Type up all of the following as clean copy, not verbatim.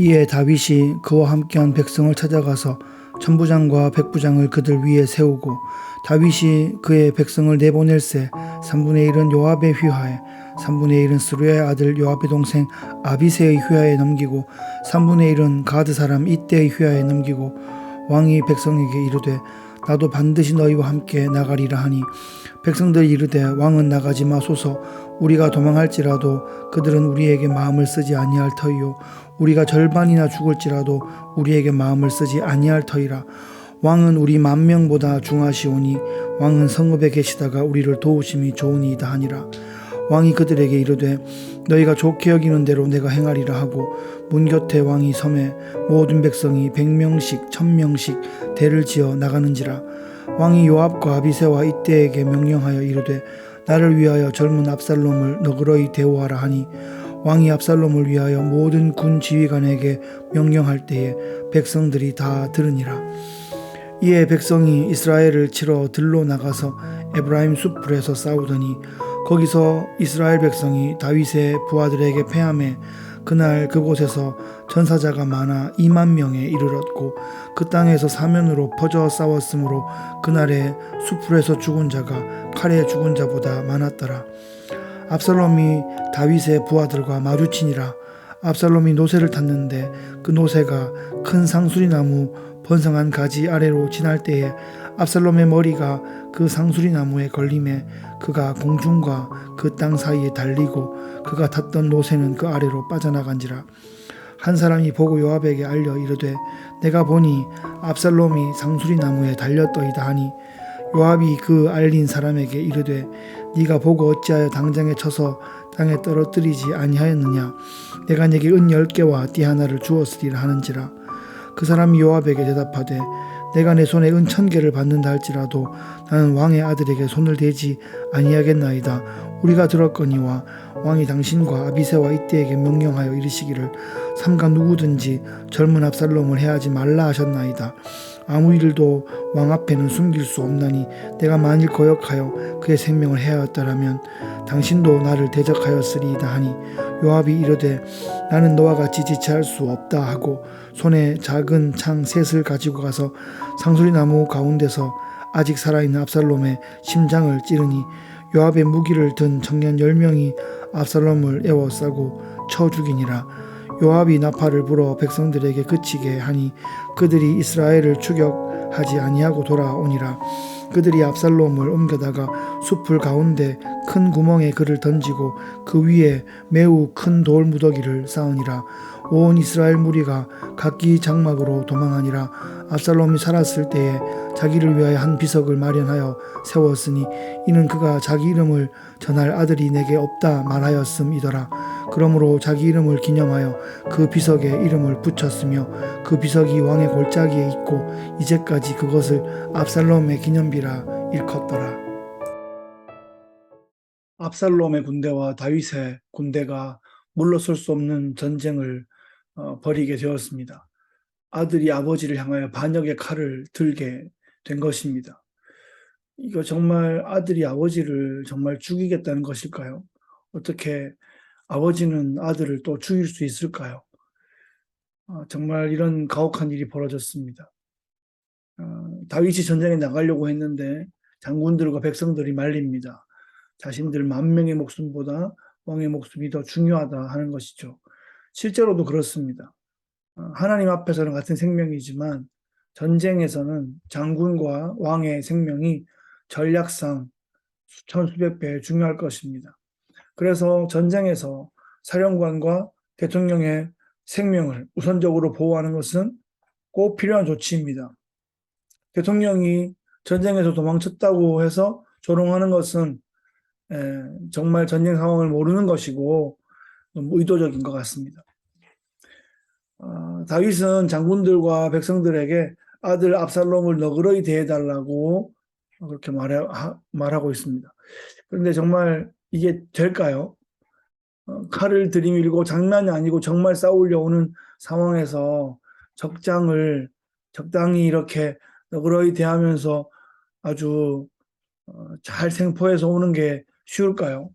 이에 다윗이 그와 함께한 백성을 찾아가서 천부장과 백부장을 그들 위에 세우고 다윗이 그의 백성을 내보낼새 3분의 1은 요압의 휘하에 3분의 1은 스루야의 아들 요압의 동생 아비새의 휘하에 넘기고 3분의 1은 가드 사람 이때의 휘하에 넘기고 왕이 백성에게 이르되 나도 반드시 너희와 함께 나가리라 하니 백성들이 이르되 왕은 나가지 마소서. 우리가 도망할지라도 그들은 우리에게 마음을 쓰지 아니할 터이요 우리가 절반이나 죽을지라도 우리에게 마음을 쓰지 아니할 터이라. 왕은 우리 10,000명보다 중하시오니 왕은 성읍에 계시다가 우리를 도우심이 좋으니이다 하니라. 왕이 그들에게 이르되 너희가 좋게 여기는 대로 내가 행하리라 하고 문 곁에 왕이 섬에 모든 백성이 100명씩 1000명씩 대를 지어 나가는지라. 왕이 요압과 아비새와 이때에게 명령하여 이르되 나를 위하여 젊은 압살롬을 너그러이 대우하라 하니 왕이 압살롬을 위하여 모든 군 지휘관에게 명령할 때에 백성들이 다 들으니라. 이에 백성이 이스라엘을 치러 들로 나가서 에브라임 숲풀에서 싸우더니 거기서 이스라엘 백성이 다윗의 부하들에게 패하매 그날 그곳에서 전사자가 많아 20,000명에 이르렀고 그 땅에서 사면으로 퍼져 싸웠으므로 그날에 숲풀에서 죽은 자가 칼에 죽은 자보다 많았더라. 압살롬이 다윗의 부하들과 마주치니라. 압살롬이 노새를 탔는데 그 노새가 큰 상수리나무 번성한 가지 아래로 지날 때에 압살롬의 머리가 그 상수리나무에 걸림에 그가 공중과 그 땅 사이에 달리고 그가 탔던 노새는 그 아래로 빠져나간지라. 한 사람이 보고 요압에게 알려 이르되 내가 보니 압살롬이 상수리나무에 달렸더이다 하니 요압이 그 알린 사람에게 이르되 네가 보고 어찌하여 당장에 쳐서 땅에 떨어뜨리지 아니하였느냐. 내가 네게 은 10개와 띠 하나를 주었으리라 하는지라. 그 사람이 요압에게 대답하되 내가 내 손에 은 1,000개를 받는다 할지라도 나는 왕의 아들에게 손을 대지 아니하겠나이다. 우리가 들었거니와 왕이 당신과 아비새와 이때에게 명령하여 이르시기를 삼가 누구든지 젊은 압살롬을 해하지 말라 하셨나이다. 아무 일도 왕 앞에는 숨길 수 없나니 내가 만일 거역하여 그의 생명을 해하였더라면 당신도 나를 대적하였으리이다 하니 요압이 이르되 나는 너와 같이 지체할 수 없다 하고 손에 작은 창 셋을 가지고 가서 상수리나무 가운데서 아직 살아있는 압살롬의 심장을 찌르니 요압의 무기를 든 청년 10명이 압살롬을 에워싸고 쳐 죽이니라. 요압이 나팔을 불어 백성들에게 그치게 하니 그들이 이스라엘을 추격하지 아니하고 돌아오니라. 그들이 압살롬을 옮겨다가 숲풀 가운데 큰 구멍에 그를 던지고 그 위에 매우 큰 돌 무더기를 쌓으니라. 온 이스라엘 무리가 각기 장막으로 도망하니라. 압살롬이 살았을 때에 자기를 위하여 한 비석을 마련하여 세웠으니 이는 그가 자기 이름을 전할 아들이 내게 없다 말하였음이더라. 그러므로 자기 이름을 기념하여 그 비석에 이름을 붙였으며 그 비석이 왕의 골짜기에 있고 이제까지 그것을 압살롬의 기념비라 일컫더라. 압살롬의 군대와 다윗의 군대가 물러설 수 없는 전쟁을 벌이게 되었습니다. 아들이 아버지를 향하여 반역의 칼을 들게 된 것입니다. 이거 정말 아들이 아버지를 정말 죽이겠다는 것일까요? 어떻게 아버지는 아들을 또 죽일 수 있을까요? 정말 이런 가혹한 일이 벌어졌습니다. 다윗이 전쟁에 나가려고 했는데 장군들과 백성들이 말립니다. 자신들 10,000명의 목숨보다 왕의 목숨이 더 중요하다 하는 것이죠. 실제로도 그렇습니다. 하나님 앞에서는 같은 생명이지만 전쟁에서는 장군과 왕의 생명이 전략상 천수백 배 중요할 것입니다. 그래서 전쟁에서 사령관과 대통령의 생명을 우선적으로 보호하는 것은 꼭 필요한 조치입니다. 대통령이 전쟁에서 도망쳤다고 해서 조롱하는 것은 정말 전쟁 상황을 모르는 것이고 의도적인 것 같습니다. 다윗은 장군들과 백성들에게 아들 압살롬을 너그러이 대해달라고 그렇게 말하고 있습니다. 그런데 정말 이게 될까요? 칼을 들이밀고 장난이 아니고 정말 싸우려 오는 상황에서 적장을 적당히 이렇게 너그러이 대하면서 아주 잘 생포해서 오는 게 쉬울까요?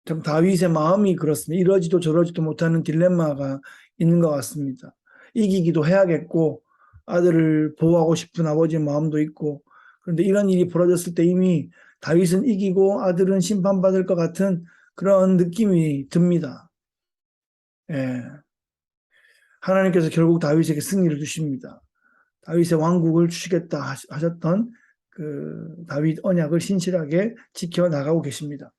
참 다윗의 마음이 그렇습니다. 이러지도 저러지도 못하는 딜레마가 있는 것 같습니다. 이기기도 해야겠고 아들을 보호하고 싶은 아버지의 마음도 있고, 그런데 이런 일이 벌어졌을 때 이미 다윗은 이기고 아들은 심판받을 것 같은 그런 느낌이 듭니다. 예. 하나님께서 결국 다윗에게 승리를 주십니다. 다윗의 왕국을 주시겠다 하셨던 그 다윗 언약을 신실하게 지켜나가고 계십니다.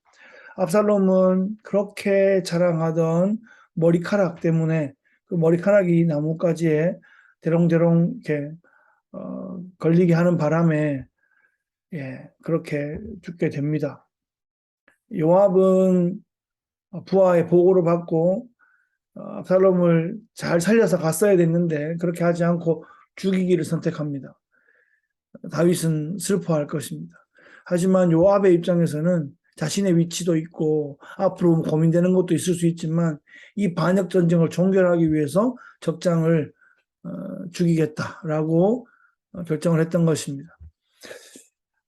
압살롬은 그렇게 자랑하던 머리카락 때문에 그 머리카락이 나뭇가지에 대롱대롱 이렇게 걸리게 하는 바람에 그렇게 죽게 됩니다. 요압은 부하의 보고를 받고 압살롬을 잘 살려서 갔어야 됐는데 그렇게 하지 않고 죽이기를 선택합니다. 다윗은 슬퍼할 것입니다. 하지만 요압의 입장에서는 자신의 위치도 있고 앞으로 고민되는 것도 있을 수 있지만 이 반역 전쟁을 종결하기 위해서 적장을 죽이겠다라고 결정을 했던 것입니다.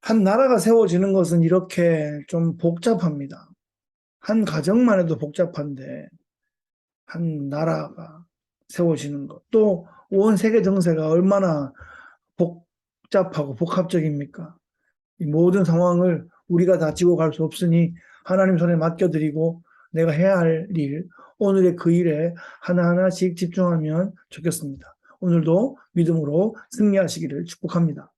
한 나라가 세워지는 것은 이렇게 좀 복잡합니다. 한 가정만 해도 복잡한데 한 나라가 세워지는 것, 또 온 세계 정세가 얼마나 복잡하고 복합적입니까? 이 모든 상황을 우리가 다 지고 갈 수 없으니 하나님 손에 맡겨드리고 내가 해야 할 일, 오늘의 그 일에 하나하나씩 집중하면 좋겠습니다. 오늘도 믿음으로 승리하시기를 축복합니다.